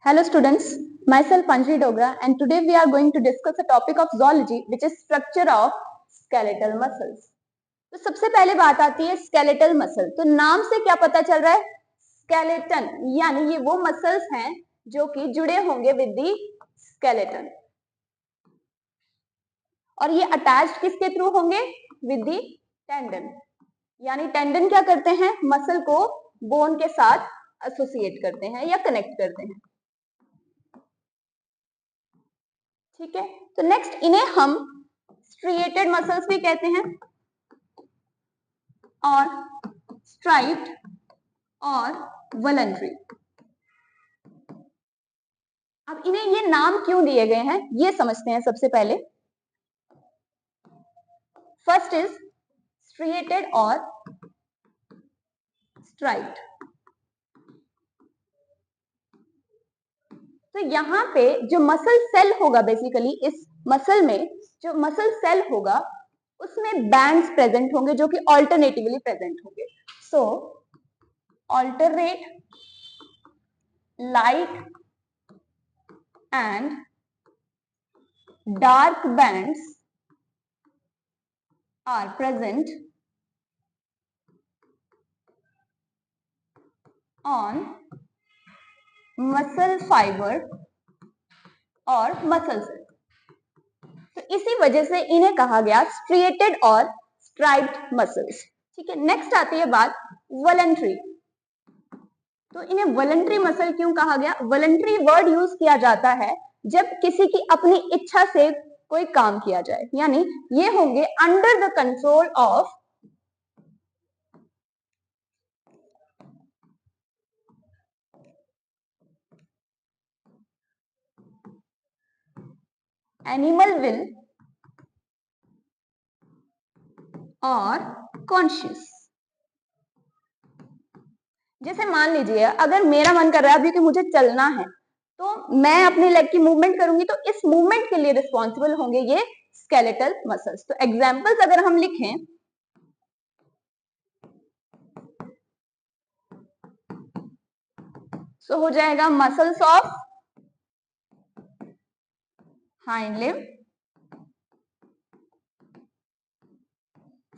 Hello students, myself Anjali Dogra and today we are going to discuss a topic of zoology which is structure of skeletal muscles. तो सबसे पहले बात आती है skeletal muscle. तो नाम से क्या पता चल रहा है? Skeleton, यानी ये वो मसल्स हैं जो कि जुड़े होंगे विद दी skeleton और ये अटैच्ड किसके थ्रू होंगे? With the tendon. यानी टेंडन क्या करते हैं? मसल को बोन के साथ एसोसिएट करते हैं या कनेक्ट करते हैं. ठीक है, तो नेक्स्ट इन्हें हम स्ट्रिएटेड मसल्स भी कहते हैं और स्ट्राइप्ड और वॉलंटरी. अब इन्हें ये नाम क्यों दिए गए हैं ये समझते हैं सबसे पहले. फर्स्ट इज स्ट्रिएटेड और स्ट्राइप्ड. तो यहाँ पे जो मसल सेल होगा, बेसिकली इस मसल में जो मसल सेल होगा उसमें बैंड्स प्रेजेंट होंगे जो कि ऑल्टरनेटिवली प्रेजेंट होंगे. सो alternate light and dark bands are present on muscle fiber और muscle cell. तो इसी वजह से इन्हें कहा गया स्ट्रिएटेड और स्ट्राइप्ड मसल्स. ठीक है, नेक्स्ट आती है बात वॉलंटरी. तो इन्हें वॉलंटरी मसल क्यों कहा गया? वॉलंटरी वर्ड यूज किया जाता है जब किसी की अपनी इच्छा से कोई काम किया जाए, यानी ये होंगे under the control of animal will और कॉन्शियस. जैसे मान लीजिए अगर मेरा मन कर रहा है अभी कि मुझे चलना है तो मैं अपने लेग की मूवमेंट करूंगी, तो इस मूवमेंट के लिए रिस्पॉन्सिबल होंगे ये स्केलेटल मसल्स. तो एग्जांपल्स अगर हम लिखें तो हो जाएगा muscles of hind limb,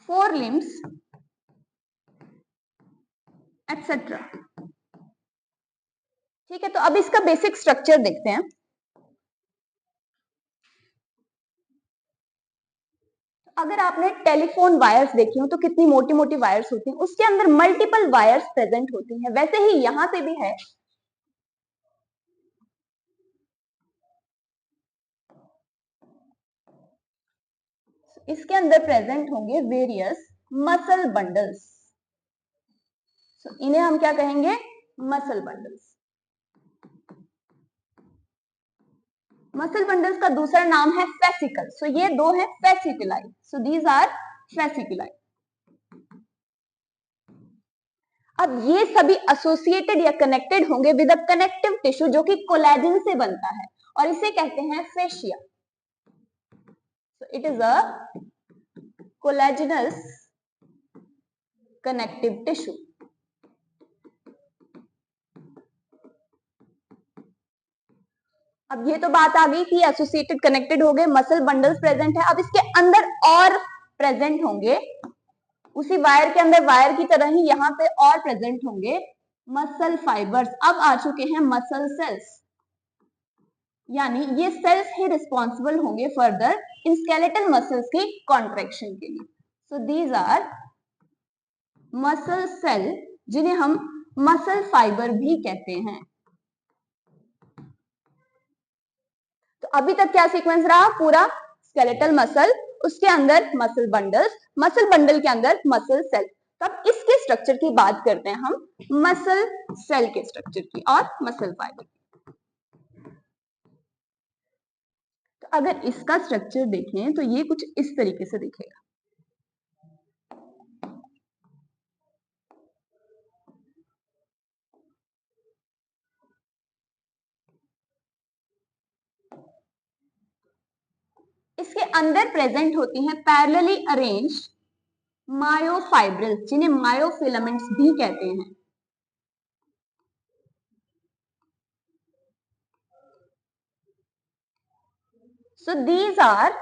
four limbs etcetera. ठीक है, तो अब इसका बेसिक स्ट्रक्चर देखते हैं. अगर आपने टेलीफोन वायर्स देखी हो तो कितनी मोटी मोटी वायर्स होती हैं, उसके अंदर मल्टीपल वायर्स प्रेजेंट होती हैं. वैसे ही यहां पे भी है. इसके अंदर प्रेजेंट होंगे वेरियस मसल बंडल्स. इन्हें हम क्या कहेंगे? Muscle bundles. मसल बंडल्स का दूसरा नाम है फेसिकल. सो ये दो है fasciculi. So these are fasciculi. अब ये सभी एसोसिएटेड या कनेक्टेड होंगे विद अ कनेक्टिव टिश्यू जो कि कोलेजन से बनता है और इसे कहते हैं fascia. So it is a collagenous connective tissue. अब ये तो बात आ गई कि एसोसिएटेड कनेक्टेड हो गए, मसल बंडल्स प्रेजेंट है. अब इसके अंदर और प्रेजेंट होंगे, उसी वायर के अंदर वायर की तरह ही यहाँ पे और प्रेजेंट होंगे मसल फाइबर्स. अब आ चुके हैं मसल सेल्स, यानी ये सेल्स ही रिस्पॉन्सिबल होंगे फर्दर इन स्केलेटल मसल्स की कॉन्ट्रैक्शन के लिए. So these are muscle cell जिन्हें हम मसल फाइबर भी कहते हैं. तो अभी तक क्या सीक्वेंस रहा? पूरा स्केलेटल मसल, उसके अंदर मसल बंडल्स, मसल बंडल के अंदर मसल सेल. तब इसके स्ट्रक्चर की बात करते हैं हम, मसल सेल के स्ट्रक्चर की और मसल फाइबर की. तो अगर इसका स्ट्रक्चर देखें तो ये कुछ इस तरीके से दिखेगा. इसके अंदर प्रेजेंट होती हैं पैरेलली अरेंज्ड मायोफाइब्रिल्स जिन्हें मायोफिलामेंट्स भी कहते हैं. So these are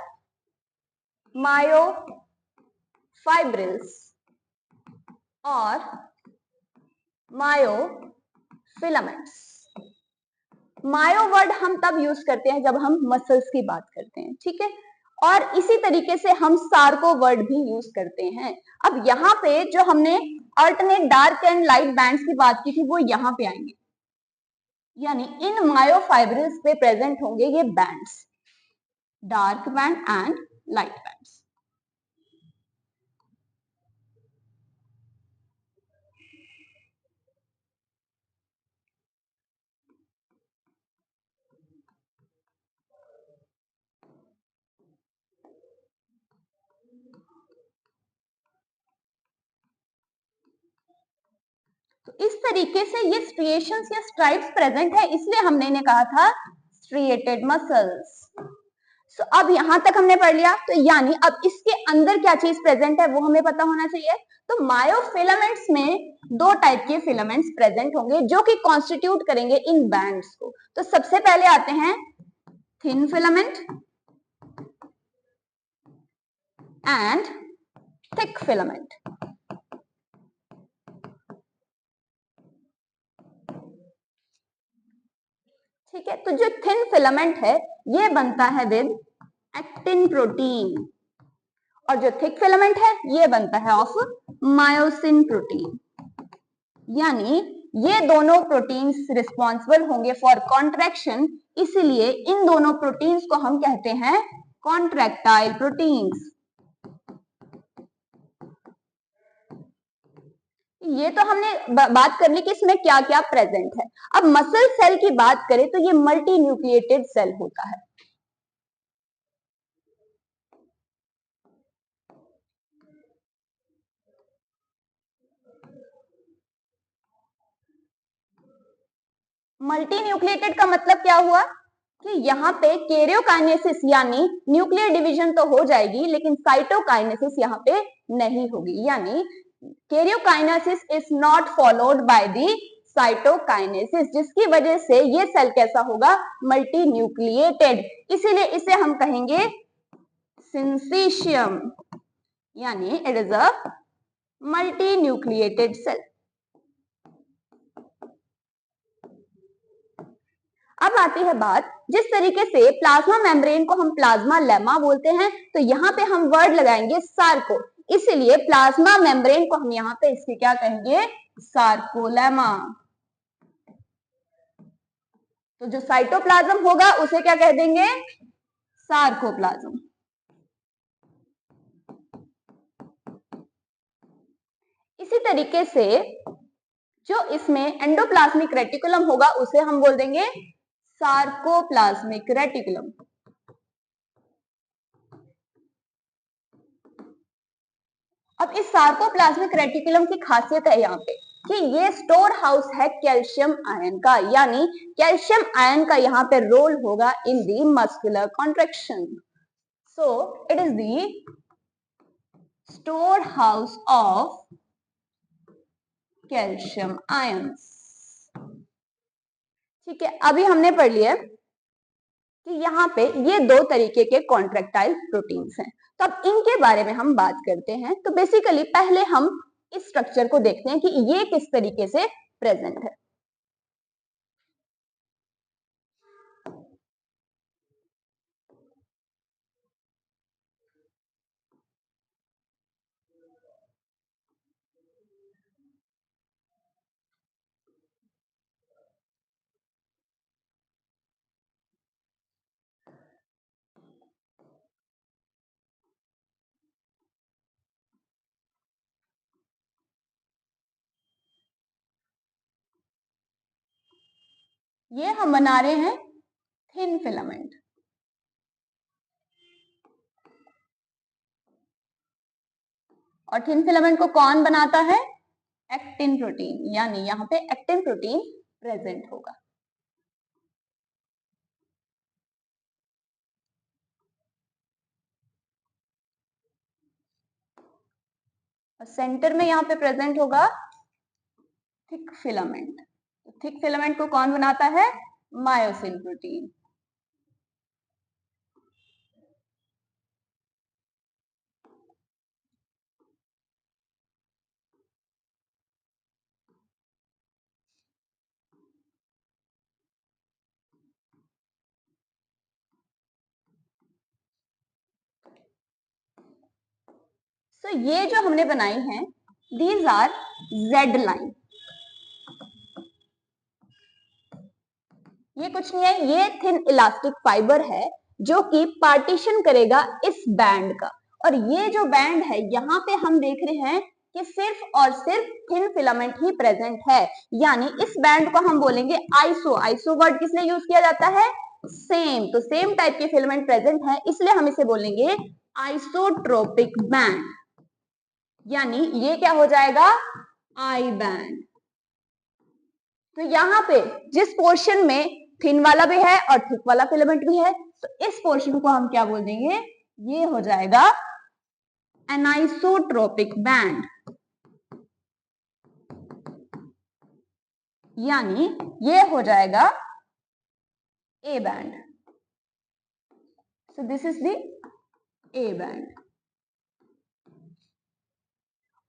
myofibrils और myofilaments. मायो वर्ड हम तब यूज करते हैं जब हम मसल्स की बात करते हैं, ठीक है, और इसी तरीके से हम सार्को वर्ड भी यूज करते हैं. अब यहाँ पे जो हमने alternate dark and light bands की बात की थी वो यहाँ पे आएंगे, यानी इन मायोफाइब्रिल्स पे प्रेजेंट होंगे ये bands, dark band and light bands. तो इस तरीके से ये स्ट्रिएशंस या स्ट्राइप्स प्रेजेंट है, इसलिए हमने इन्हें कहा था स्ट्रिएटेड मसल्स. सो अब यहां तक हमने पढ़ लिया. तो यानी अब इसके अंदर क्या चीज प्रेजेंट है वो हमें पता होना चाहिए. तो मायोफिलामेंट्स में दो टाइप के फिलामेंट्स प्रेजेंट होंगे जो कि कॉन्स्टिट्यूट करेंगे इन बैंड्स को. तो सबसे पहले आते हैं thin filament and thick filament. ठीक है, तो जो थिन फिलामेंट है ये बनता है विद एक्टिन प्रोटीन और जो थिक फिलामेंट है ये बनता है ऑफ मायोसिन प्रोटीन. यानी ये दोनों प्रोटीन्स रिस्पॉन्सिबल होंगे फॉर कॉन्ट्रैक्शन, इसीलिए इन दोनों प्रोटीन्स को हम कहते हैं कॉन्ट्रैक्टाइल प्रोटीन्स. ये तो हमने बात कर ली कि इसमें क्या क्या प्रेजेंट है. अब मसल सेल की बात करें तो ये मल्टी न्यूक्लिएटेड सेल होता है. मल्टी न्यूक्लिएटेड का मतलब क्या हुआ कि यहाँ पे कैरियोकाइनेसिस यानी न्यूक्लियर डिवीजन तो हो जाएगी लेकिन साइटोकाइनेसिस यहाँ पे नहीं होगी. यानी karyokinesis is not followed by the cytokinesis, जिसकी वजह से ये सेल कैसा होगा, मल्टी न्यूक्लिएटेड. इसीलिए इसे हम कहेंगे सिंसीशियम, यानी it is a multinucleated cell. अब आती है बात, जिस तरीके से प्लाज्मा मेम्ब्रेन को हम प्लाज्मा लेमा बोलते हैं, तो यहाँ पे हम वर्ड लगाएंगे सार्को, इसीलिए प्लाज्मा मेम्ब्रेन को हम यहाँ पे इसके क्या कहेंगे, सार्कोलेमा. तो जो साइटोप्लाज्म होगा उसे क्या कह देंगे, सार्कोप्लाज्म. इसी तरीके से जो इसमें एंडोप्लाज्मिक रेटिकुलम होगा उसे हम बोल देंगे सार्कोप्लाज्मिक रेटिकुलम. अब इस सार्कोप्लाज्मिक रेटिकुलम की खासियत है यहाँ पे कि ये स्टोर हाउस है कैल्शियम आयन का, यानी कैल्शियम आयन का यहाँ पे रोल होगा in the muscular contraction. So it is the store house of calcium ions. ठीक है, अभी हमने पढ़ लिया कि यहाँ पे ये दो तरीके के कॉन्ट्रैक्टाइल प्रोटीन्स हैं. तो अब इनके बारे में हम बात करते हैं. तो बेसिकली पहले हम इस स्ट्रक्चर को देखते हैं कि ये किस तरीके से प्रेजेंट है. ये हम बना रहे हैं थिन फिलामेंट, और थिन फिलामेंट को कौन बनाता है, एक्टिन प्रोटीन. यानी यहाँ पे एक्टिन प्रोटीन प्रेजेंट होगा. और सेंटर में यहाँ पे प्रेजेंट होगा थिक फिलामेंट. थिक फिलामेंट को कौन बनाता है, मायोसिन प्रोटीन. तो ये जो हमने बनाई है, दीज आर जेड लाइन। ये कुछ नहीं है, ये थिन इलास्टिक फाइबर है जो कि पार्टीशन करेगा इस बैंड का। और ये जो बैंड है, यहाँ पे हम देख रहे हैं कि सिर्फ और सिर्फ थिन फिलामेंट ही प्रेजेंट है, यानी इस बैंड को हम बोलेंगे आइसो। आइसो वर्ड किस लिए यूज किया जाता है? सेम। तो सेम टाइप के फिलामेंट प्रेजेंट है, इसलिए हम इसे बोलेंगे आइसोट्रोपिक बैंड, यानी ये क्या हो जाएगा? I band. तो यहाँ पे जिस पोर्शन में थिन वाला भी है और थिक वाला फिलामेंट भी है, तो इस पोर्शन को हम क्या बोल देंगे? ये हो जाएगा एनाइसोट्रोपिक बैंड, यानी ये हो जाएगा A band. So this is the A band.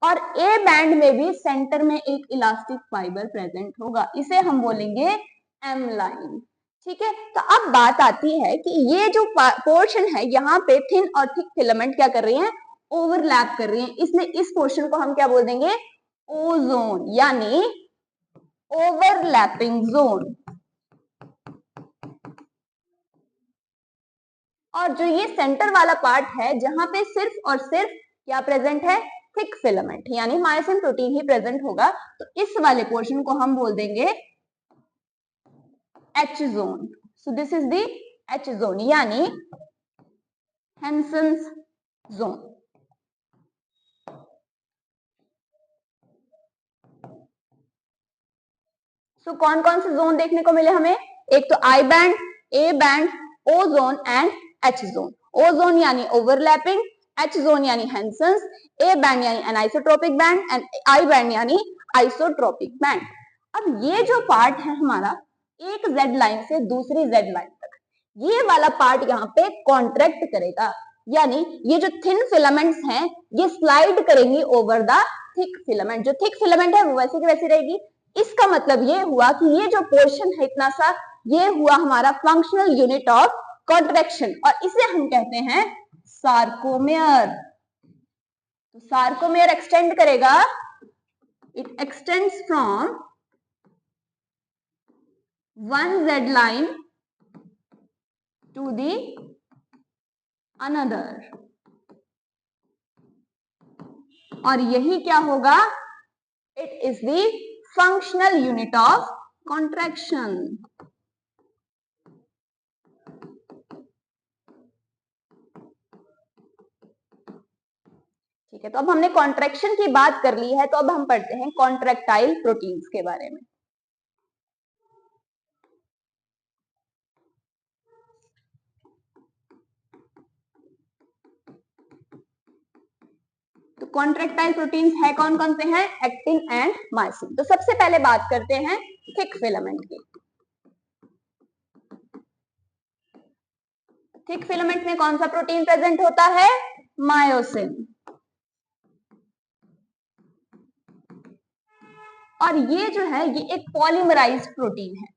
और ए बैंड में भी सेंटर में एक इलास्टिक फाइबर प्रेजेंट होगा, इसे हम बोलेंगे एम लाइन। ठीक है, तो अब बात आती है कि ये जो पोर्शन है, यहाँ पे थिन और थिक फिलामेंट क्या कर रही हैं? ओवरलैप कर रही हैं, इसलिए इस पोर्शन को हम क्या बोल देंगे? ओजोन, यानी ओवरलैपिंग जोन। और जो ये सेंटर वाला पार्ट है, जहां पे सिर्फ और सिर्फ क्या प्रेजेंट है? थिक फिलामेंट, यानी मायोसिन प्रोटीन ही प्रेजेंट होगा, तो इस वाले पोर्शन को हम बोल देंगे H zone. So this is the H zone, यानी हेंसन्स जोन। सो कौन कौन से जोन देखने को मिले हमें? एक तो I band, A band, O zone and H zone. O zone यानी ओवरलैपिंग, एच जोन यानी हेंसन्स, ए बैंड यानी anisotropic band and I band यानी आइसोट्रोपिक बैंड। अब ये जो पार्ट है हमारा, एक जेड लाइन से दूसरी जेड लाइन तक, ये वाला पार्ट यहाँ पे कॉन्ट्रैक्ट करेगा, यानी ये जो थिन फिलामेंट्स हैं ये स्लाइड करेंगी ओवर द थिक फिलामेंट। जो थिक फिलामेंट है वो वैसे की वैसी रहेगी। इसका मतलब ये हुआ कि ये जो पोर्शन है इतना सा, ये हुआ हमारा फंक्शनल यूनिट ऑफ कॉन्ट्रैक्शन, और इसे हम कहते हैं सार्कोमेयर। तो सार्कोमेयर एक्सटेंड करेगा, it extends from one Z line to the another, और यही क्या होगा? It is the functional unit of contraction. ठीक है, तो अब हमने कॉन्ट्रैक्शन की बात कर ली है, तो अब हम पढ़ते हैं कॉन्ट्रैक्टाइल प्रोटीन्स के बारे में। तो कॉन्ट्रैक्टाइल प्रोटीन्स है कौन कौन से हैं? Actin and myosin. तो सबसे पहले बात करते हैं थिक फिलामेंट की। थिक फिलामेंट में कौन सा प्रोटीन प्रेजेंट होता है? मायोसिन। और ये जो है ये एक पॉलीमराइज्ड प्रोटीन है,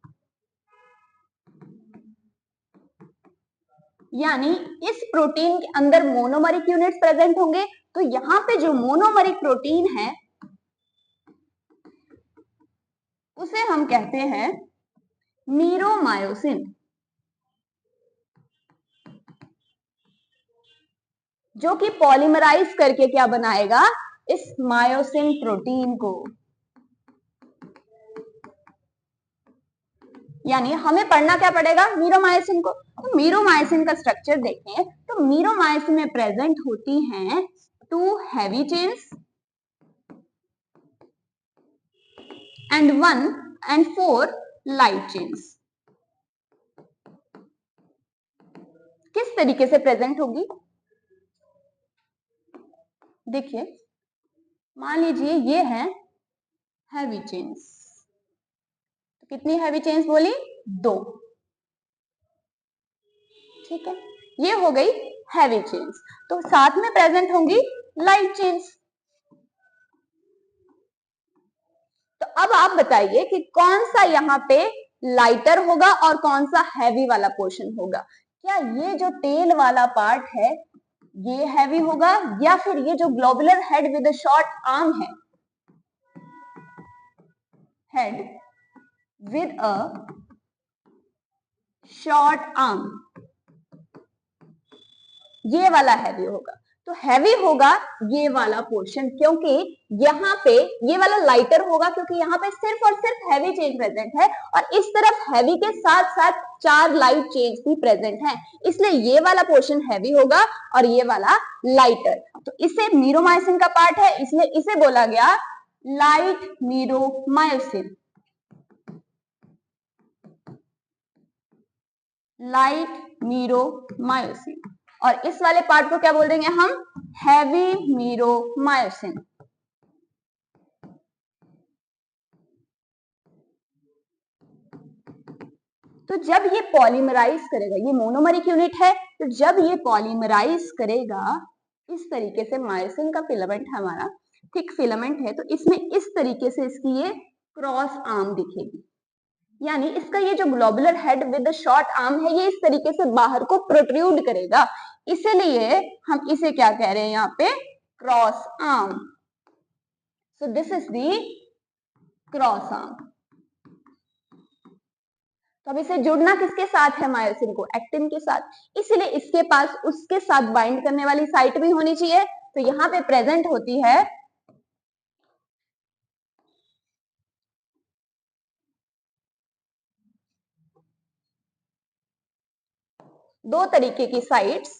यानी इस प्रोटीन के अंदर मोनोमरिक यूनिट्स प्रेजेंट होंगे। तो यहां पे जो मोनोमरिक प्रोटीन है उसे हम कहते हैं मीरोमायोसिन, जो कि पॉलीमराइज करके क्या बनाएगा? इस मायोसिन प्रोटीन को। यानी हमें पढ़ना क्या पड़ेगा? मीरोमायोसिन को। तो मीरोमायोसिन का स्ट्रक्चर देखें तो मीरोमायोसिन में प्रेजेंट होती हैं 2 heavy chains and 1 and 4 light chains. किस तरीके से प्रेजेंट होगी? देखिए, मान लीजिए ये है हैवी चेन्स, तो कितनी हैवी चेन्स बोली? 2। ठीक है, ये हो गई हैवी चेन्स। तो साथ में प्रेजेंट होंगी लाइट चेन्स। तो अब आप बताइए कि कौन सा यहाँ पे लाइटर होगा और कौन सा हैवी वाला पोर्शन होगा? क्या ये जो टेल वाला पार्ट है ये हैवी होगा, या फिर ये जो globular head with short arm है, head with a short arm, ये वाला हैवी होगा। तो हैवी होगा ये वाला पोर्शन, क्योंकि यहाँ पे ये वाला लाइटर होगा, क्योंकि यहाँ पे सिर्फ और सिर्फ हैवी चेंज प्रेजेंट है, और इस तरफ हैवी के साथ साथ 4 लाइट चेंज भी प्रेजेंट है, इसलिए ये वाला पोर्शन हैवी होगा और ये वाला लाइटर। तो इसे मीरोमायोसिन का पार्ट है, इसलिए इसे बोला गया लाइट मीरोमायोसिन। Light meromyosin. और इस वाले पार्ट को क्या बोल देंगे हम? Heavy meromyosin. तो जब ये पॉलीमराइज करेगा, ये मोनोमरिक यूनिट है, तो जब ये पॉलीमराइज करेगा इस तरीके से, मायोसिन का फिलामेंट हमारा थिक फिलामेंट है, तो इसमें इस तरीके से इसकी ये क्रॉस आर्म दिखेगी, यानी इसका ये जो globular head with short arm है, ये इस तरीके से बाहर को प्रोट्रूड करेगा, इसलिए हम इसे क्या कह रहे हैं यहाँ पे? Cross arm. So this is the cross arm. तो अब इसे जुड़ना किसके साथ है? मायोसिन को एक्टिन के साथ, इसलिए इसके पास उसके साथ बाइंड करने वाली साइट भी होनी चाहिए, तो यहाँ पे प्रेजेंट होती है दो तरीके की sites.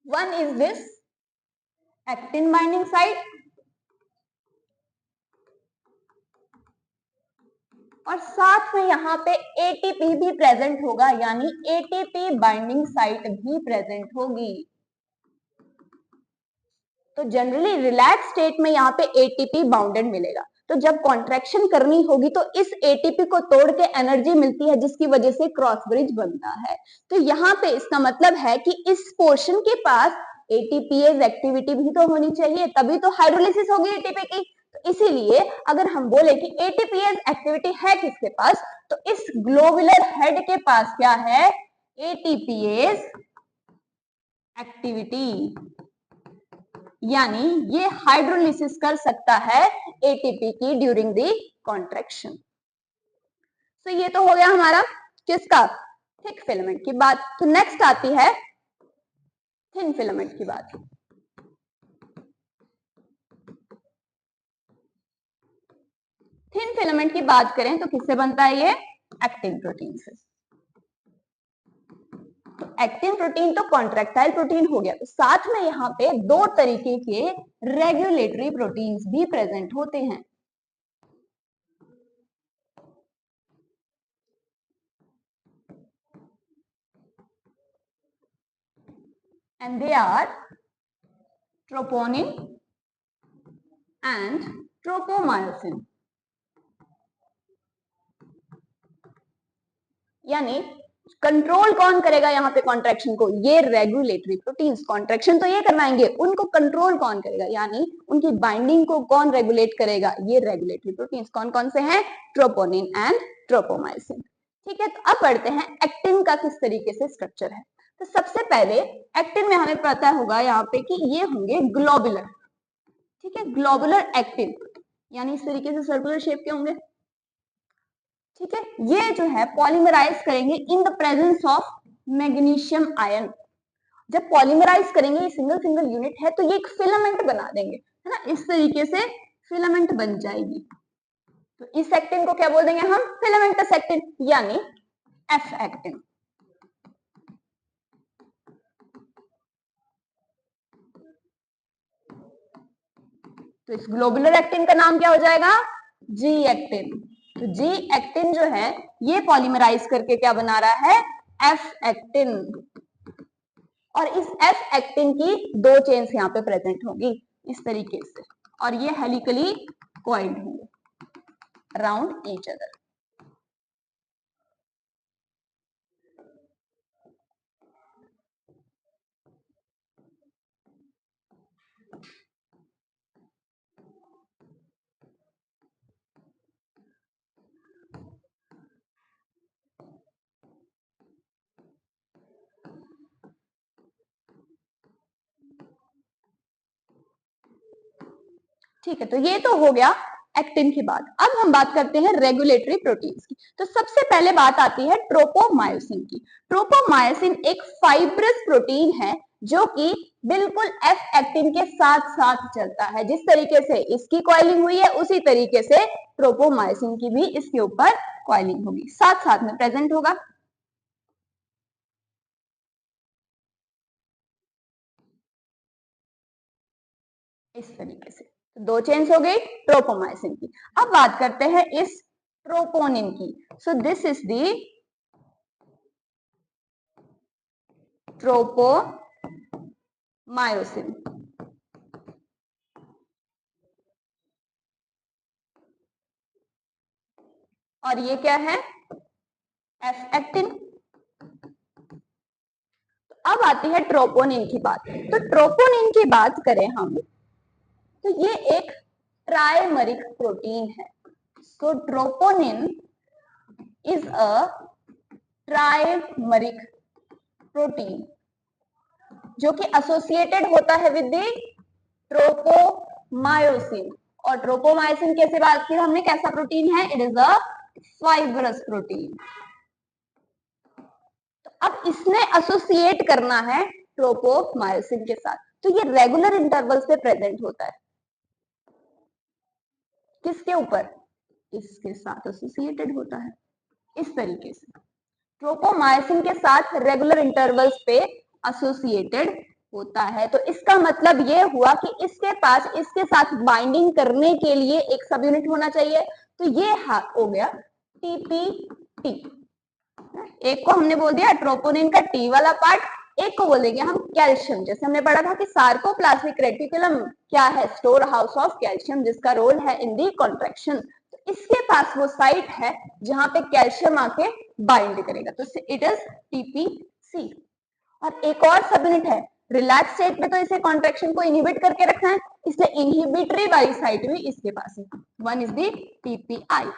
One is this actin binding site, और साथ में यहाँ पे एटीपी भी प्रेजेंट होगा, यानी एटीपी बाइंडिंग साइट भी प्रेजेंट होगी। तो जनरली रिलैक्स स्टेट में यहाँ पे एटीपी बाउंडेड मिलेगा, तो जब कॉन्ट्रैक्शन करनी होगी तो इस एटीपी को तोड़ के एनर्जी मिलती है, जिसकी वजह से क्रॉस ब्रिज बनता है। तो यहाँ पे इसका मतलब है कि इस पोर्शन के पास एटीपीएज एक्टिविटी भी तो होनी चाहिए, तभी तो हाइड्रोलिसिस होगी एटीपी की। तो इसीलिए अगर हम बोले कि एटीपीएज एक्टिविटी है किसके पास, तो इस ग्लोबुलर हेड के पास क्या है? एटीपीएज एक्टिविटी, यानी ये हाइड्रोलिसिस कर सकता है एटीपी की ड्यूरिंग द कॉन्ट्रैक्शन। तो ये तो हो गया हमारा किसका? थिक फिलामेंट की बात। तो नेक्स्ट आती है थिन फिलामेंट की बात। थिन फिलामेंट की बात करें तो किससे बनता है? ये एक्टिन प्रोटीन से। तो एक्टिन प्रोटीन तो कॉन्ट्रैक्टाइल प्रोटीन हो गया, तो साथ में यहाँ पे दो तरीके के रेगुलेटरी प्रोटीन्स भी प्रेजेंट होते हैं, and they are troponin and tropomyosin। यानी कंट्रोल कौन करेगा यहाँ पे कॉन्ट्रैक्शन को? ये रेगुलेटरी प्रोटीन्स। कॉन्ट्रैक्शन तो ये करवाएंगे, उनको कंट्रोल कौन करेगा, यानी उनकी बाइंडिंग को कौन रेगुलेट करेगा? ये रेगुलेटरी प्रोटीन्स। कौन कौन से हैं? Troponin and ट्रोपोमाइसिन। ठीक है, तो अब पढ़ते हैं एक्टिन का किस तरीके से स्ट्रक्चर है। तो सबसे पहले एक्टिन में हमें पता होगा यहाँ पे कि ये होंगे ग्लोबुलर। ठीक है, ग्लोबुलर एक्टिन, यानी इस तरीके से सर्कुलर शेप के होंगे। ठीक है, ये जो है पॉलीमराइज करेंगे in the presence of magnesium ion. जब पॉलीमराइज करेंगे, ये सिंगल सिंगल यूनिट है, तो ये एक फिलामेंट बना देंगे, है ना, इस तरीके से फिलामेंट बन जाएगी। तो इस एक्टिन को क्या बोल देंगे हम? फिलामेंटस एक्टिन, यानी एफ एक्टिन। तो इस ग्लोबुलर एक्टिन का नाम क्या हो जाएगा? G actin. तो जी एक्टिन जो है ये पॉलीमराइज करके क्या बना रहा है? F actin. और इस एफ एक्टिन की दो चेन्स यहाँ पे प्रेजेंट होगी इस तरीके से, और ये हेलिकली कॉइल्ड होंगे अराउंड ईच अदर। ठीक है, तो ये तो हो गया एक्टिन की बात। अब हम बात करते हैं रेगुलेटरी प्रोटीन्स की। तो सबसे पहले बात आती है ट्रोपोमायोसिन की। ट्रोपोमायोसिन एक फाइब्रस प्रोटीन है जो कि बिल्कुल एफ एक्टिन के साथ साथ चलता है। जिस तरीके से इसकी कॉइलिंग हुई है उसी तरीके से ट्रोपोमायोसिन की भी इसके ऊपर कॉइलिंग होगी, साथ साथ में प्रेजेंट होगा। इस तरीके से दो चेन्स हो गई ट्रोपोमायोसिन की। अब बात करते हैं इस ट्रोपोनिन की। So this is the tropomyosin. और ये क्या है? F actin. अब आती है ट्रोपोनिन की बात। तो ट्रोपोनिन की बात करें हम तो ये एक ट्राइमरिक प्रोटीन है। सो ट्रोपोनिन इज अ ट्राइमरिक प्रोटीन जो कि एसोसिएटेड होता है विद द ट्रोपोमायोसिन। और ट्रोपोमायोसिन कैसे बात की हमने, कैसा प्रोटीन है? It is a fibrous protein. तो अब इसने एसोसिएट करना है ट्रोपोमायोसिन के साथ, तो ये रेगुलर इंटरवल्स पे प्रेजेंट होता है। किसके ऊपर? इसके साथ एसोसिएटेड होता है इस तरीके से। ट्रोपोमायोसिन के साथ रेगुलर इंटरवल्स पे एसोसिएटेड होता है। तो इसका मतलब ये हुआ कि इसके पास इसके साथ बाइंडिंग करने के लिए एक सब यूनिट होना चाहिए। तो ये हो गया टीपीटी। एक को हमने बोल दिया ट्रोपोनिन का टी वाला पार्ट, एक को बोलेंगे हम कैल्शियम। जैसे हमने पढ़ा था कि सार्कोप्लाज्मिक रेटिकुलम क्या है? स्टोर हाउस ऑफ कैल्शियम, जिसका रोल है इन दी कॉन्ट्रैक्शन। तो इसके पास वो साइट है जहां पे कैल्शियम आके बाइंड करेगा, तो इट इज टीपीसी। और एक और सब यूनिट है रिलैक्स स्टेट में, तो इसे कॉन्ट्रैक्शन को इनहिबिट करके रखना है, इसलिए इनहिबिटरी वाली साइट भी इसके पास है। One is the TPI.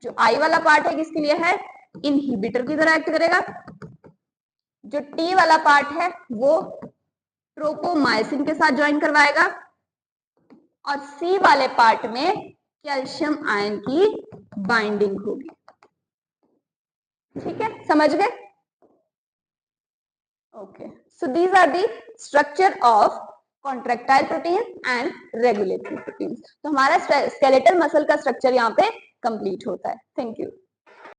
जो आई वाला पार्ट है किसके लिए है? इनहिबिटर की तरह एक्ट करेगा। जो टी वाला पार्ट है वो ट्रोपोमायोसिन के साथ ज्वाइन करवाएगा, और सी वाले पार्ट में कैल्शियम आयन की बाइंडिंग होगी। ठीक है, समझ गए? Okay, so these are the structure of contractile protein and regulatory protein. तो हमारा स्केलेटल मसल का स्ट्रक्चर यहाँ पे कंप्लीट होता है। Thank you.